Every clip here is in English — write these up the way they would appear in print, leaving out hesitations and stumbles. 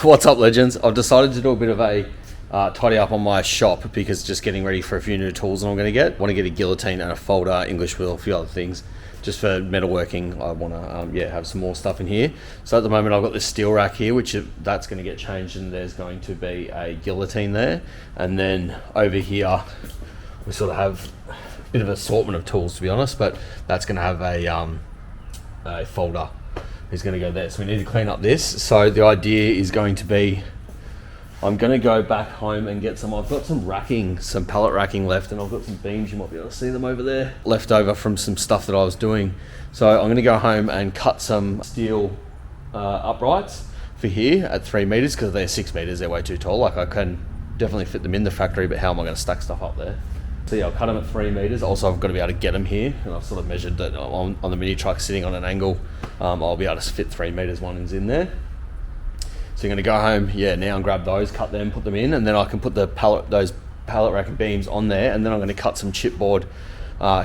What's up, legends? I've decided to do a bit of a tidy up on my shop because just getting ready for a few new tools that I'm going to get. I want to get a guillotine and a folder, English wheel, a few other things. Just for metalworking, I want to have some more stuff in here. So at the moment I've got this steel rack here, that's going to get changed, and there's going to be a guillotine there. And then over here we sort of have a bit of an assortment of tools, to be honest, but that's going to have a folder. Is going to go there, so we need to clean up this. So the idea is going to be, I'm going to go back home and get some, I've got some racking, some pallet racking left, and I've got some beams, you might be able to see them over there, left over from some stuff that I was doing. So I'm going to go home and cut some steel uprights for here at 3 meters, because they're 6 meters, they're way too tall. Like, I can definitely fit them in the factory, but how am I going to stack stuff up there? So yeah, I'll cut them at 3 meters. Also, I've got to be able to get them here, and I've sort of measured that on the mini truck sitting on an angle. I'll be able to fit 3 meters, one is in there. So you're going to go home, now, and grab those, cut them, put them in, and then I can put those pallet rack and beams on there, and then I'm going to cut some chipboard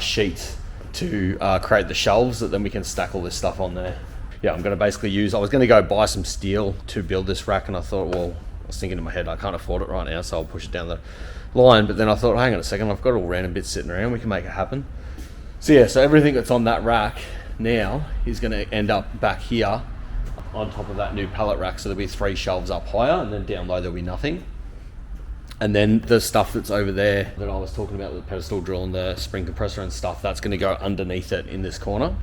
sheets to create the shelves that then we can stack all this stuff on there. Yeah, I'm going to basically I was going to go buy some steel to build this rack, and I thought, well, I was thinking in my head, I can't afford it right now, so I'll push it down the line. But then I thought, hang on a second, I've got all random bits sitting around, we can make it happen. So yeah, so everything that's on that rack now is going to end up back here on top of that new pallet rack. So there'll be 3 shelves up higher, and then down low there'll be nothing. And then the stuff that's over there that I was talking about, the pedestal drill and the spring compressor and stuff, that's going to go underneath it in this corner,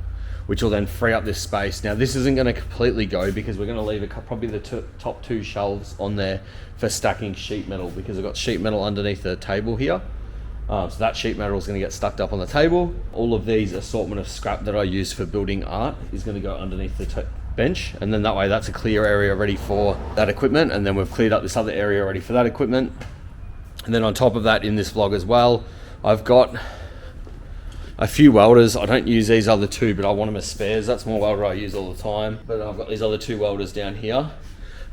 which will then free up this space. Now this isn't going to completely go, because we're going to leave probably the top 2 shelves on there for stacking sheet metal, because I've got sheet metal underneath the table here. So that sheet metal is going to get stuck up on the table. All of these assortment of scrap that I use for building art is going to go underneath the bench, and then that way that's a clear area ready for that equipment, and then we've cleared up this other area ready for that equipment. And then on top of that, in this vlog as well, I've got a few welders. I don't use these other 2, but I want them as spares. That's my welder I use all the time, but I've got these other 2 welders down here,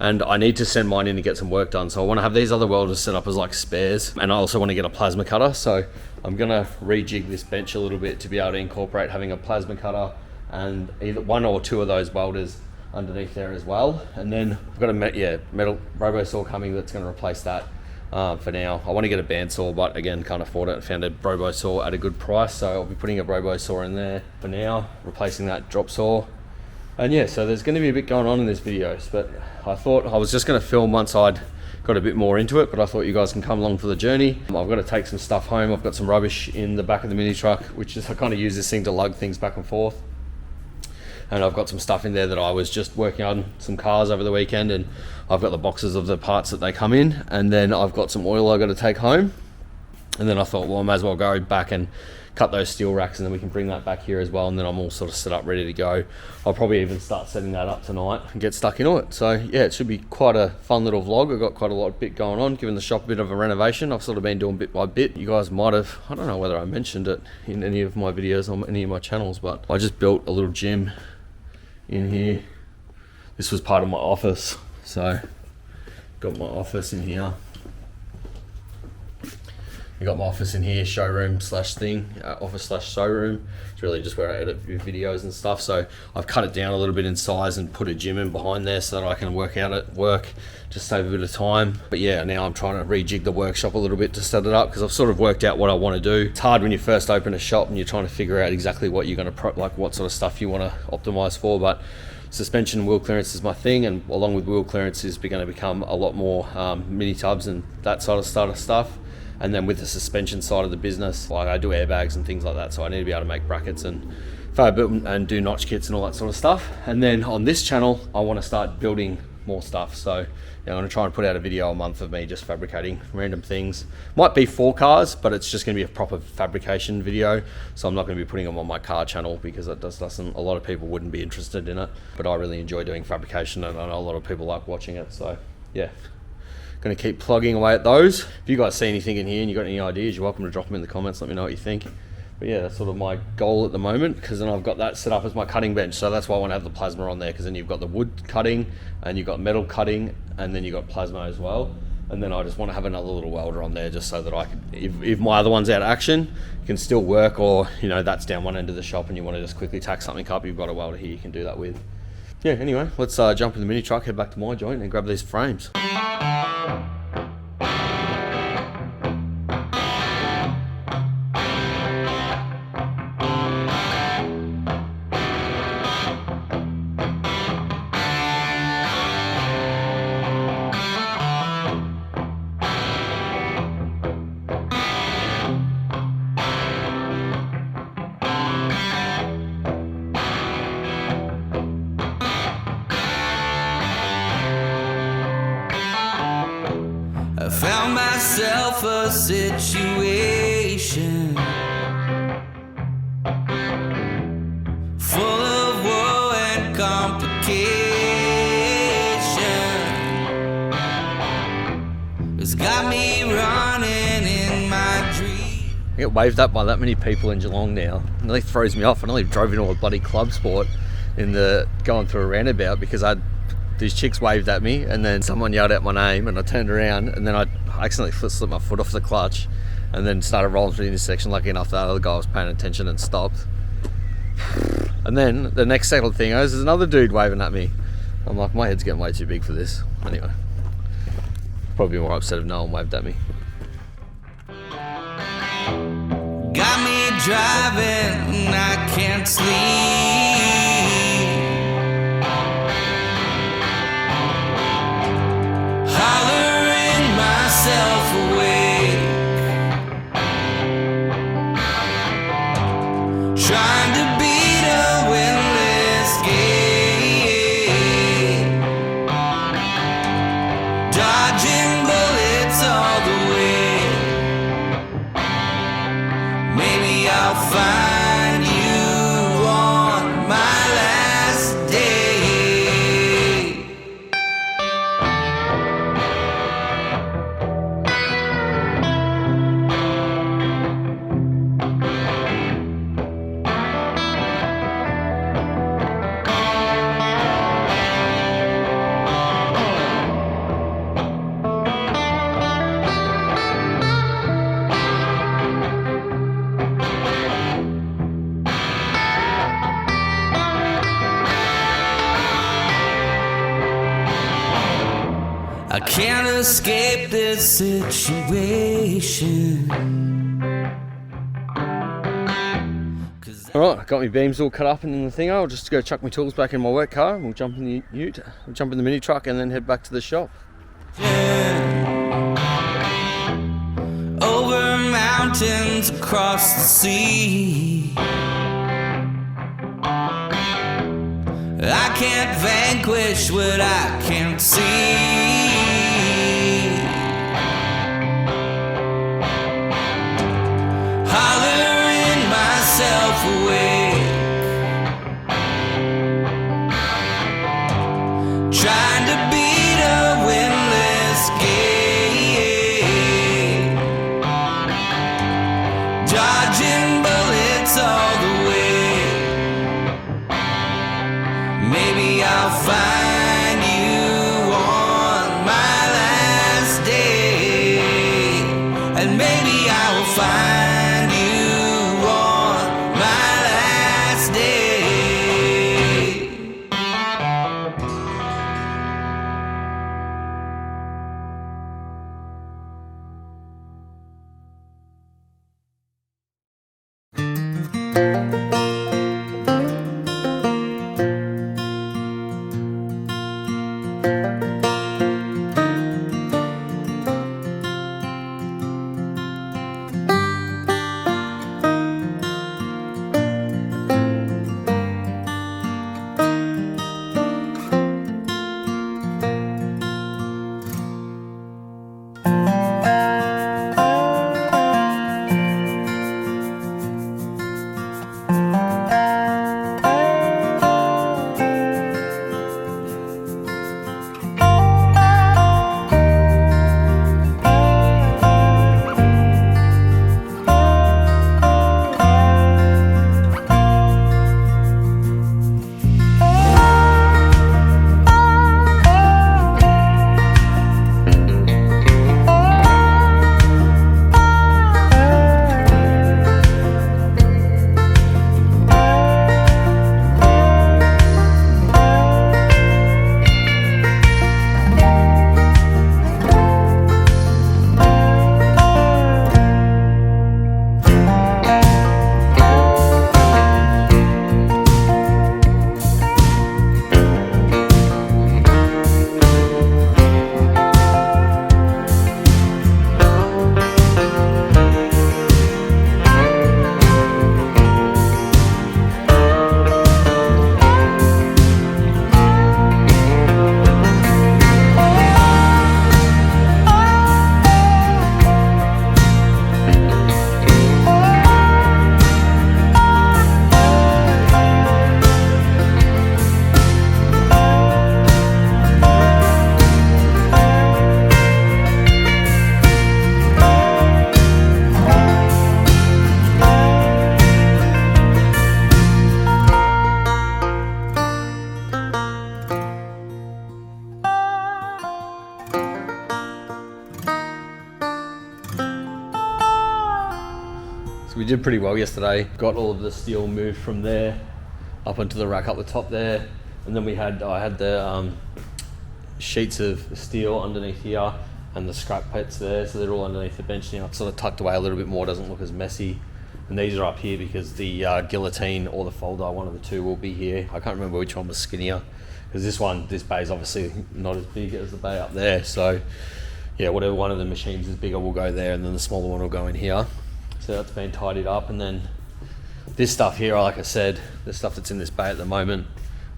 and I need to send mine in to get some work done. So I want to have these other welders set up as like spares, and I also want to get a plasma cutter. So I'm going to rejig this bench a little bit to be able to incorporate having a plasma cutter and either 1 or 2 of those welders underneath there as well. And then I've got a metal robo saw coming that's going to replace that. For now, I want to get a bandsaw, but again, can't afford it. I found a robo saw at a good price, so I'll be putting a robo saw in there for now, replacing that drop saw. And yeah, so there's going to be a bit going on in this video, but I thought I was just going to film once I'd got a bit more into it, but I thought you guys can come along for the journey. I've got to take some stuff home. I've got some rubbish in the back of the mini truck, which is, I kind of use this thing to lug things back and forth. And I've got some stuff in there that I was just working on some cars over the weekend, and I've got the boxes of the parts that they come in, and then I've got some oil I got to take home. And then I thought, well, I may as well go back and cut those steel racks, and then we can bring that back here as well, and then I'm all sort of set up, ready to go. I'll probably even start setting that up tonight and get stuck into it. So yeah, it should be quite a fun little vlog. I've got quite a lot of bit going on, giving the shop a bit of a renovation. I've sort of been doing bit by bit. You guys might have, I don't know whether I mentioned it in any of my videos on any of my channels, but I just built a little gym in here. This was part of my office, so got my office in here. I got my office in here, showroom slash thing, office slash showroom. It's really just where I edit videos and stuff. So I've cut it down a little bit in size and put a gym in behind there so that I can work out at work, just save a bit of time. But yeah, now I'm trying to rejig the workshop a little bit to set it up, because I've sort of worked out what I want to do. It's hard when you first open a shop and you're trying to figure out exactly what you're going to like what sort of stuff you want to optimize for. But suspension and wheel clearance is my thing, and along with wheel clearance is going to become a lot more mini tubs and that sort of stuff. And then with the suspension side of the business, like I do airbags and things like that, so I need to be able to make brackets and and do notch kits and all that sort of stuff. And then on this channel, I want to start building more stuff. So I'm going to try and put out a video a month of me just fabricating random things. Might be for cars, but it's just going to be a proper fabrication video. So I'm not going to be putting them on my car channel, because it doesn't, a lot of people wouldn't be interested in it. But I really enjoy doing fabrication, and I know a lot of people like watching it. So yeah. Going to keep plugging away at those. If you guys see anything in here and you got any ideas, you're welcome to drop them in the comments. Let me know what you think. But yeah, that's sort of my goal at the moment, because then I've got that set up as my cutting bench. So that's why I want to have the plasma on there, because then you've got the wood cutting and you've got metal cutting, and then you've got plasma as well. And then I just want to have another little welder on there, just so that I can, if my other one's out of action, it can still work. Or, you know, that's down one end of the shop and you want to just quickly tack something up, you've got a welder here you can do that with. yeah, anyway, let's jump in the mini truck, head back to my joint and grab these frames. I found myself a situation full of woe and complication. It's got me running in my dreams. I get waved at by that many people in Geelong now. It really throws me off. I nearly drove into a bloody club sport going through a roundabout because these chicks waved at me and then someone yelled out my name and I turned around and then I accidentally slipped my foot off the clutch and then started rolling through the intersection. Lucky enough that other guy was paying attention and stopped. And then the next second thing is there's another dude waving at me. I'm like, my head's getting way too big for this. Anyway, probably more upset if no one waved at me. Got me driving and I can't sleep. Hollering myself awake, trying to beat a windless game, dodging bullets all the way. Maybe I'll find you on my last day. I can't escape this situation. Alright, got my beams all cut up and in the thing. I'll just go chuck my tools back in my work car and we'll jump in the ute, we'll jump in the mini truck and then head back to the shop. Over mountains, across the sea, I can't vanquish what I can't see. Hollering myself awake, trying to beat a windless game, dodging bullets all the way. Maybe I'll find you on we did pretty well yesterday. Got all of the steel moved from there up into the rack up the top there, and then I had the sheets of steel underneath here and the scrap pits there, so they're all underneath the bench now. It's sort of tucked away a little bit more, doesn't look as messy. And these are up here because the guillotine or the folder, one of the two, will be here. I can't remember which one was skinnier, because this bay is obviously not as big as the bay up there. So yeah, whatever one of the machines is bigger will go there, and then the smaller one will go in here. So that's been tidied up, and then this stuff here, like I said, the stuff that's in this bay at the moment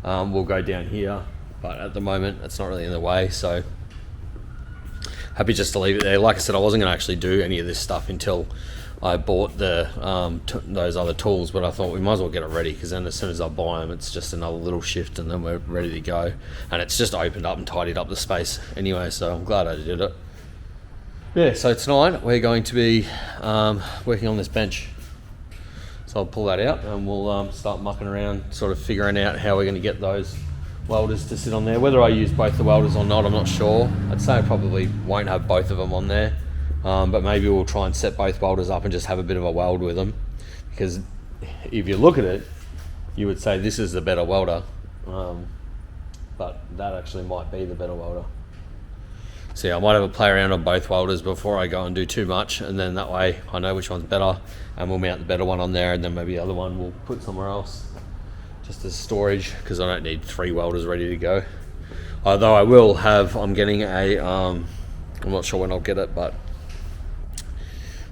will go down here, but at the moment it's not really in the way, so happy just to leave it there. Like I said, I wasn't going to actually do any of this stuff until I bought the those other tools, but I thought we might as well get it ready, because then as soon as I buy them, it's just another little shift and then we're ready to go. And it's just opened up and tidied up the space anyway, so I'm glad I did it. Yeah, so tonight we're going to be working on this bench. So I'll pull that out and we'll start mucking around, sort of figuring out how we're going to get those welders to sit on there. Whether I use both the welders or not, I'm not sure. I'd say I probably won't have both of them on there. But maybe we'll try and set both welders up and just have a bit of a weld with them, because if you look at it, you would say this is the better welder, but that actually might be the better welder. So yeah, I might have a play around on both welders before I go and do too much, and then that way I know which one's better, and we'll mount the better one on there, and then maybe the other one we'll put somewhere else just as storage, because I don't need 3 welders ready to go. Although I will have, I'm getting a I'm not sure when I'll get it, but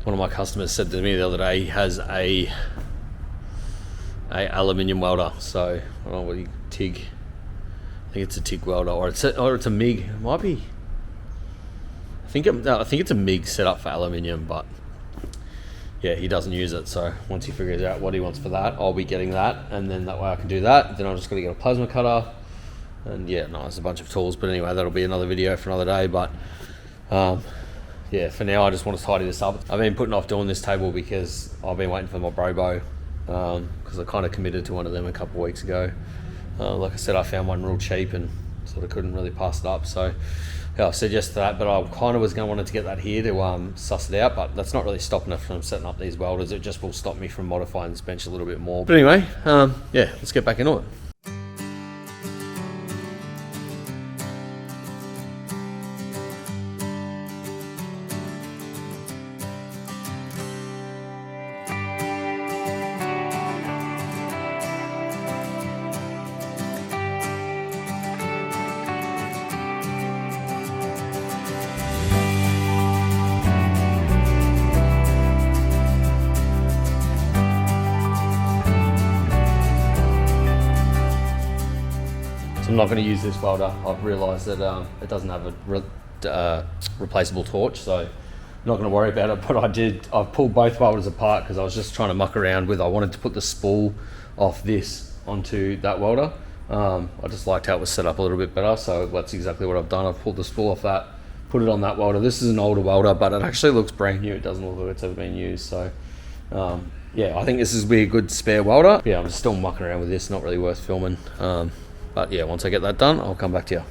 one of my customers said to me the other day he has a aluminium welder. So I don't know what TIG. I think it's a TIG welder, or it's a MIG. It might be. I think it's a MIG set up for aluminium, but yeah, he doesn't use it. So once he figures out what he wants for that, I'll be getting that, and then that way I can do that. Then I'm just going to get a plasma cutter, and yeah, no, it's a bunch of tools. But anyway, that'll be another video for another day. But yeah, for now I just want to tidy this up. I've been putting off doing this table because I've been waiting for my Brobo, because I kind of committed to one of them a couple of weeks ago. Like I said, I found one real cheap and sort of couldn't really pass it up. So yeah, I said yes to that, but I kind of was going to want to get that here to suss it out, but that's not really stopping us from setting up these welders. It just will stop me from modifying this bench a little bit more. But anyway, yeah, let's get back into it. I'm not going to use this welder. I've realised that it doesn't have a replaceable torch, so I'm not going to worry about it. But I've pulled both welders apart because I was just trying to muck around with. I wanted to put the spool off this onto that welder. I just liked how it was set up a little bit better, so that's exactly what I've done. I've pulled the spool off that, put it on that welder. This is an older welder, but it actually looks brand new. It doesn't look like it's ever been used. So yeah, I think this is be a good spare welder. Yeah, I'm still mucking around with this. Not really worth filming. But yeah, once I get that done, I'll come back to you.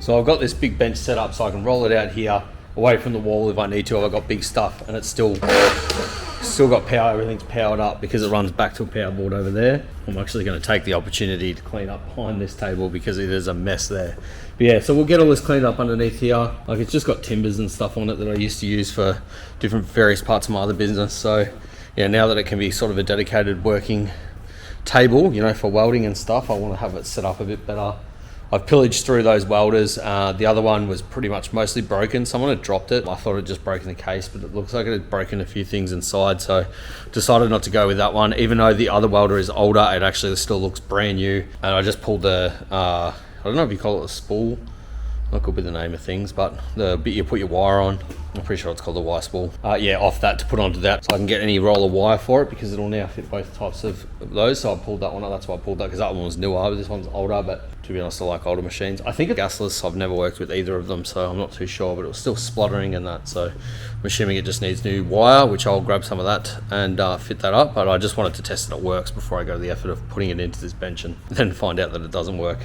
So I've got this big bench set up so I can roll it out here away from the wall if I need to. I've got big stuff and it's still got power. Everything's powered up because it runs back to a power board over there. I'm actually going to take the opportunity to clean up behind this table because it is a mess there. But yeah, so we'll get all this cleaned up underneath here. Like, it's just got timbers and stuff on it that I used to use for different various parts of my other business. So yeah, now that it can be sort of a dedicated working table, you know, for welding and stuff, I want to have it set up a bit better. I've pillaged through those welders. The other one was pretty much mostly broken. Someone had dropped it. I thought it just broken the case, but it looks like it had broken a few things inside, so decided not to go with that one. Even though the other welder is older, it actually still looks brand new. And I just pulled the I don't know if you call it a spool. That could be the name of things, but the bit you put your wire on, I'm pretty sure it's called the wire spool. Yeah, off that to put onto that, so I can get any roll of wire for it, because it'll now fit both types of those. So I pulled that one up. That's why I pulled that, because that one was newer. This one's older, but to be honest, I like older machines. I think it's gasless. I've never worked with either of them, so I'm not too sure, but it was still spluttering and that. So I'm assuming it just needs new wire, which I'll grab some of that and fit that up. But I just wanted to test that it works before I go to the effort of putting it into this bench and then find out that it doesn't work.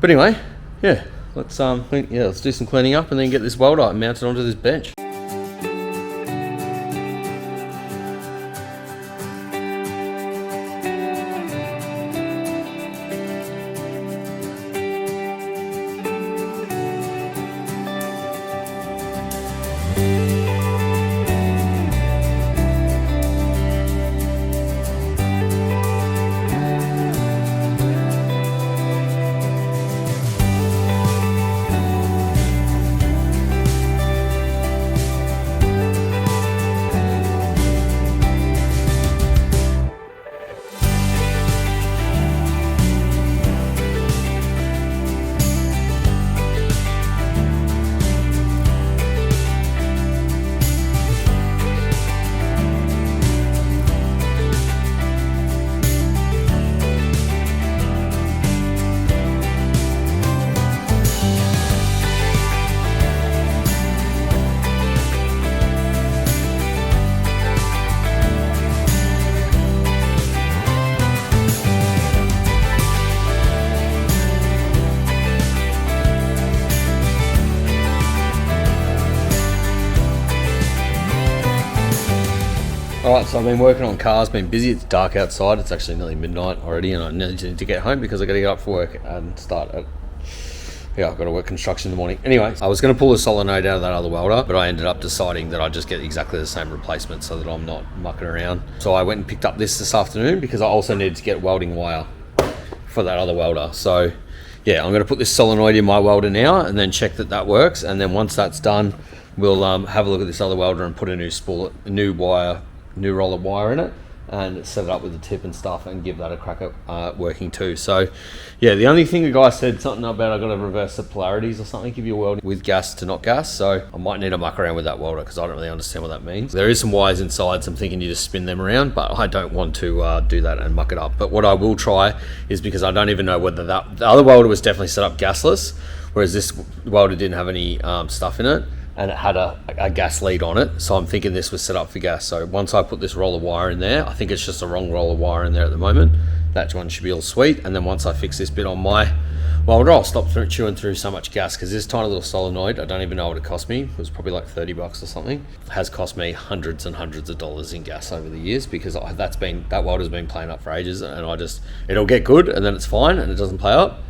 But anyway, yeah. Let's do some cleaning up and then get this welder mounted onto this bench. Alright, so I've been working on cars, been busy. It's dark outside. It's actually nearly midnight already, and I need to get home because I got to get up for work and start at... Yeah, I've got to work construction in the morning. Anyway, I was going to pull the solenoid out of that other welder, but I ended up deciding that I'd just get exactly the same replacement so that I'm not mucking around. So I went and picked up this afternoon because I also needed to get welding wire for that other welder. So yeah, I'm going to put this solenoid in my welder now and then check that that works. And then once that's done, we'll have a look at this other welder and put a new roll of wire in it and set it up with the tip and stuff and give that a crack at working too. So yeah, the only thing the guy said something about I got to reverse the polarities or something if you're welding with gas to not gas. So I might need to muck around with that welder because I don't really understand what that means. There is some wires inside, so I'm thinking you just spin them around, but I don't want to do that and muck it up. But what I will try is, because I don't even know whether the other welder was definitely set up gasless, whereas this welder didn't have any stuff in it, and it had a gas lead on it, so I'm thinking this was set up for gas. So once I put this roll of wire in there, I think it's just the wrong roll of wire in there at the moment. That one should be all sweet, and then once I fix this bit on my welder, I'll stop chewing through so much gas, because this tiny little solenoid, I don't even know what it cost me. It was probably like 30 bucks or something. It has cost me hundreds and hundreds of dollars in gas over the years, because that welder's been playing up for ages, and it'll get good and then it's fine and it doesn't play up.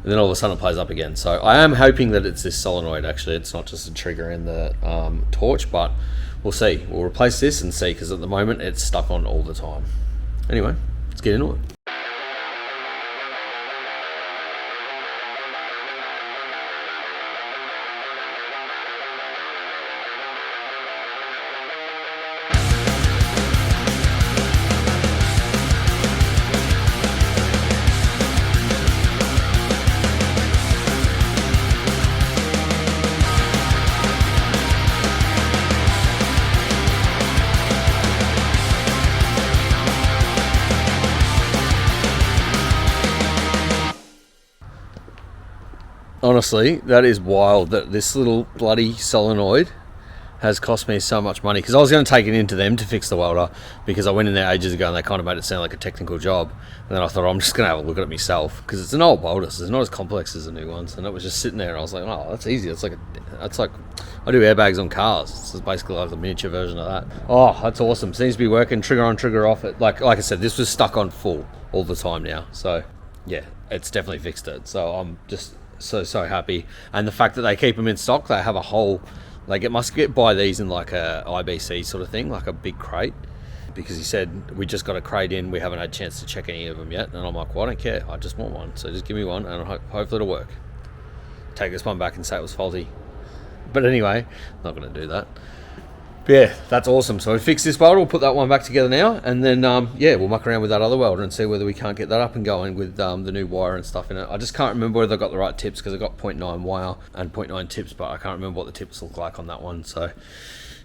And then all of a sudden it plays up again. So I am hoping that it's this solenoid actually. It's not just a trigger in the torch, but we'll see. We'll replace this and see, because at the moment it's stuck on all the time. Anyway, let's get into it. Honestly, that is wild that this little bloody solenoid has cost me so much money, because I was going to take it into them to fix the welder, because I went in there ages ago and they kind of made it sound like a technical job, and then I thought, I'm just going to have a look at it myself, because it's an old welder, so it's not as complex as the new ones. And it was just sitting there and I was like, oh, that's easy. It's like I do airbags on cars. It's basically like the miniature version of that. Oh, that's awesome. Seems to be working. Trigger on, trigger off. It like I said, this was stuck on full all the time now, so yeah, it's definitely fixed it. So I'm just so happy. And the fact that they keep them in stock, they have a whole, like, it must buy these in like a IBC sort of thing, like a big crate, because he said, we just got a crate in, we haven't had a chance to check any of them yet. And I'm like, well, I don't care, I just want one. So just give me one and hopefully it'll work. Take this one back and say it was faulty. But anyway, not going to do that. But yeah, that's awesome. So we fixed this welder, we'll put that one back together now, and then yeah, we'll muck around with that other welder and see whether we can't get that up and going with the new wire and stuff in it. I just can't remember whether I got the right tips, because I got 0.9 wire and 0.9 tips, but I can't remember what the tips look like on that one. So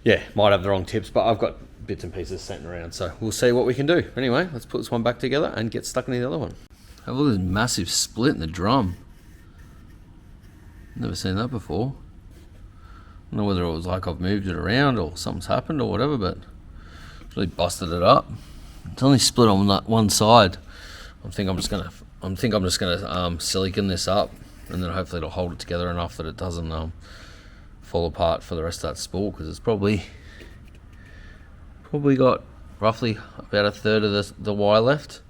yeah, might have the wrong tips, but I've got bits and pieces sitting around, so we'll see what we can do. Anyway, let's put this one back together and get stuck into the other one. Have a look at this massive split in the drum. Never seen that before. I don't know whether it was like I've moved it around or something's happened or whatever, but it's really busted it up. It's only split on that one side. I think I'm just gonna silicon this up, and then hopefully it'll hold it together enough that it doesn't fall apart for the rest of that spool, because it's probably got roughly about a third of the wire left.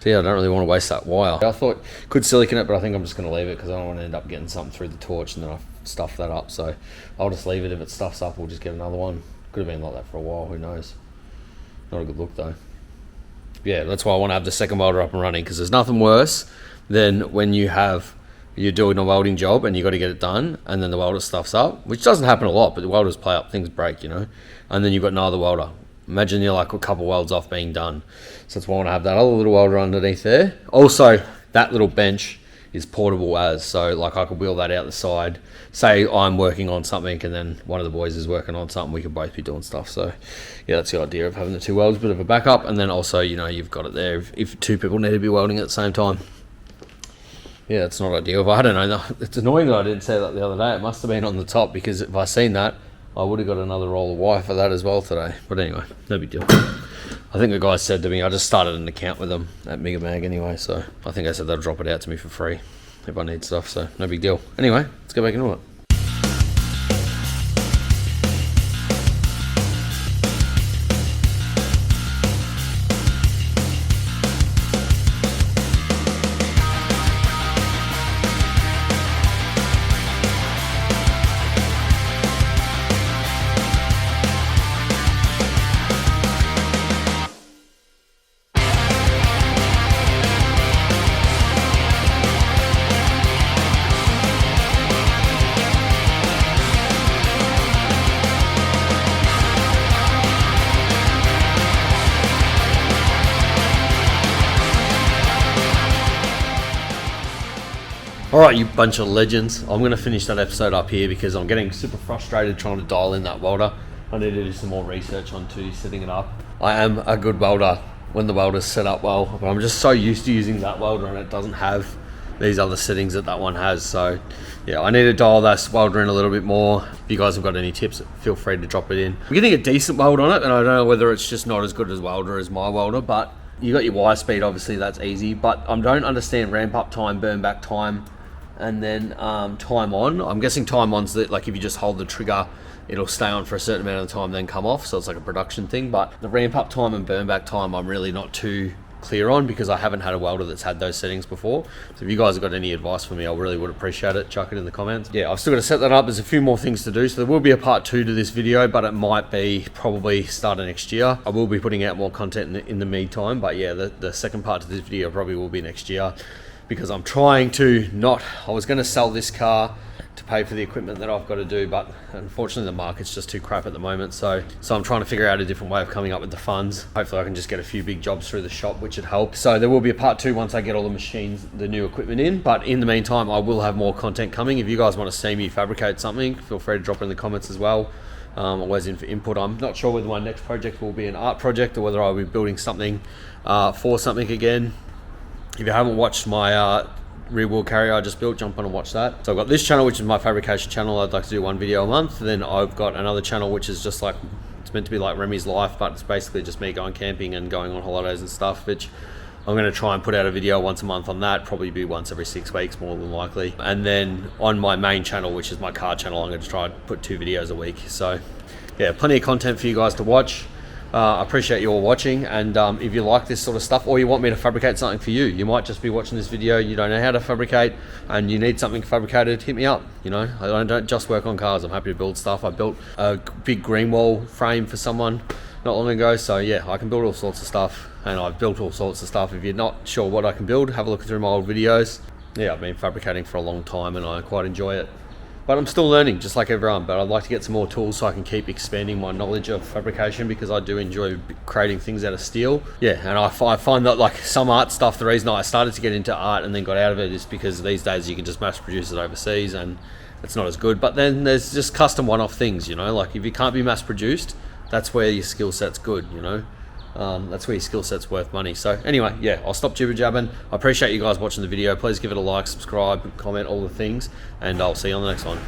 So yeah, I don't really want to waste that wire. I thought could silicon it, but I think I'm just going to leave it, because I don't want to end up getting something through the torch and then I stuff that up. So I'll just leave it. If it stuffs up, we'll just get another one. Could have been like that for a while, who knows. Not a good look though. Yeah, that's why I want to have the second welder up and running, because there's nothing worse than when you're doing a welding job and you got to get it done, and then the welder stuffs up, which doesn't happen a lot, but the welders play up, things break, you know, and then you've got no other welder. Imagine you're like a couple welds off being done. So that's why I want to have that other little welder underneath there. Also, that little bench is portable as, so like I could wheel that out the side. Say I'm working on something and then one of the boys is working on something, we could both be doing stuff. So yeah, that's the idea of having the two welders, bit of a backup, and then also, you know, you've got it there if two people need to be welding at the same time. Yeah, it's not ideal. I don't know, it's annoying that I didn't say that the other day. It must have been on the top, because if I seen that, I would have got another roll of wire for that as well today. But anyway, no big deal. I think the guy said to me, I just started an account with them at Mega Mag anyway, so I think I said they'll drop it out to me for free if I need stuff, so no big deal. Anyway, let's go back into it. Alright, you bunch of legends. I'm going to finish that episode up here because I'm getting super frustrated trying to dial in that welder. I need to do some more research onto setting it up. I am a good welder when the welder's set up well, but I'm just so used to using that welder and it doesn't have these other settings that one has. So yeah, I need to dial that welder in a little bit more. If you guys have got any tips, feel free to drop it in. I'm getting a decent weld on it, and I don't know whether it's just not as good as welder as my welder, but you got your wire speed, obviously that's easy, but I don't understand ramp up time, burn back time, and then time on. I'm guessing time on's that, like if you just hold the trigger, it'll stay on for a certain amount of time, then come off, so it's like a production thing. But the ramp up time and burn back time, I'm really not too clear on, because I haven't had a welder that's had those settings before. So if you guys have got any advice for me, I really would appreciate it. Chuck it in the comments. Yeah, I've still got to set that up. There's a few more things to do, so there will be a part 2 to this video, but it might be probably start of next year. I will be putting out more content in the meantime, but yeah, the second part to this video probably will be next year, because I'm trying to I was going to sell this car to pay for the equipment that I've got to do, but unfortunately the market's just too crap at the moment, so I'm trying to figure out a different way of coming up with the funds. Hopefully I can just get a few big jobs through the shop, which would help. So there will be a part 2 once I get all the machines, the new equipment in, but in the meantime I will have more content coming. If you guys want to see me fabricate something, feel free to drop it in the comments as well. Always in for input. I'm not sure whether my next project will be an art project or whether I'll be building something for something again. If you haven't watched my rear wheel carrier I just built, jump on and watch that. So I've got this channel, which is my fabrication channel. I'd like to do 1 video a month. Then I've got another channel which is just like, it's meant to be like Remy's life, but it's basically just me going camping and going on holidays and stuff, which I'm going to try and put out a video once a month on that, probably be once every 6 weeks more than likely. And then on my main channel, which is my car channel, I'm going to try and put 2 videos a week. So yeah, plenty of content for you guys to watch. I appreciate you all watching, and if you like this sort of stuff, or you want me to fabricate something for you might just be watching this video, you don't know how to fabricate and you need something fabricated, hit me up. You know, I don't just work on cars, I'm happy to build stuff. I built a big green wall frame for someone not long ago. So yeah, I can build all sorts of stuff, and I've built all sorts of stuff. If you're not sure what I can build, have a look through my old videos. Yeah, I've been fabricating for a long time and I quite enjoy it. But I'm still learning, just like everyone. But I'd like to get some more tools so I can keep expanding my knowledge of fabrication, because I do enjoy creating things out of steel. Yeah, and I find that like some art stuff, the reason I started to get into art and then got out of it is because these days you can just mass produce it overseas and it's not as good. But then there's just custom one-off things, you know, like if you can't be mass produced, that's where your skill set's good, you know. That's where your skill set's worth money. So anyway, yeah, I'll stop jibber jabbing. I appreciate you guys watching the video. Please give it a like, subscribe, comment, all the things, and I'll see you on the next one.